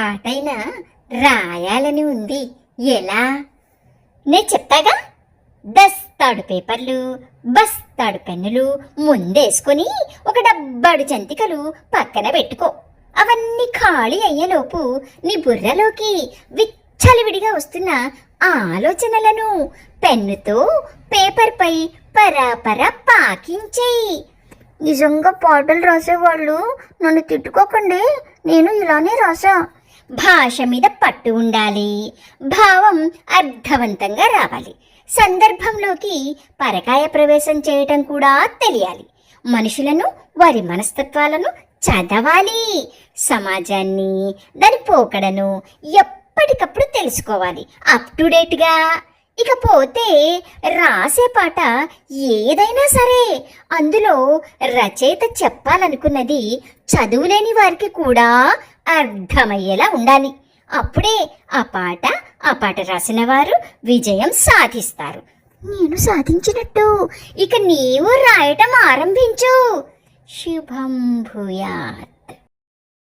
పాటైనా రాయాలని ఉంది. ఎలా? నేను చెప్తాగా. దస్తాడు పేపర్లు, బస్తాడు పెన్నులు ముందేసుకొని ఒక డబ్బాడు జంతికలు పక్కన పెట్టుకో. అవన్నీ ఖాళీ అయ్యేలోపు నీ బుర్రలోకి విచ్చలవిడిగా వస్తున్న ఆలోచనలను పెన్నుతో పేపర్పై పరాపరా పాకించేయి. నిజంగా పాటలు రాసేవాళ్ళు నన్ను తిట్టుకోకండి, నేను ఇలానే రాసా. భాష మీద పట్టు ఉండాలి, భావం అర్థవంతంగా రావాలి, సందర్భంలోకి పరకాయ ప్రవేశం చేయటం కూడా తెలియాలి. మనుషులను, వారి మనస్తత్వాలను చదవాలి. సమాజాన్ని, దాని పోకడను ఎప్పటికప్పుడు తెలుసుకోవాలి, అప్ టు డేట్గా. ఇకపోతే రాసే పాట ఏదైనా సరే అందులో రచయిత చెప్పాలనుకున్నది చదువులేని వారికి కూడా అర్థమయ్యేలా ఉండాలి. అప్పుడే ఆ పాట రాసిన వారు విజయం సాధిస్తారు. నేను సాధించినట్టు. ఇక నీవు రాయటం ఆరంభించు. శుభం భూయాత్.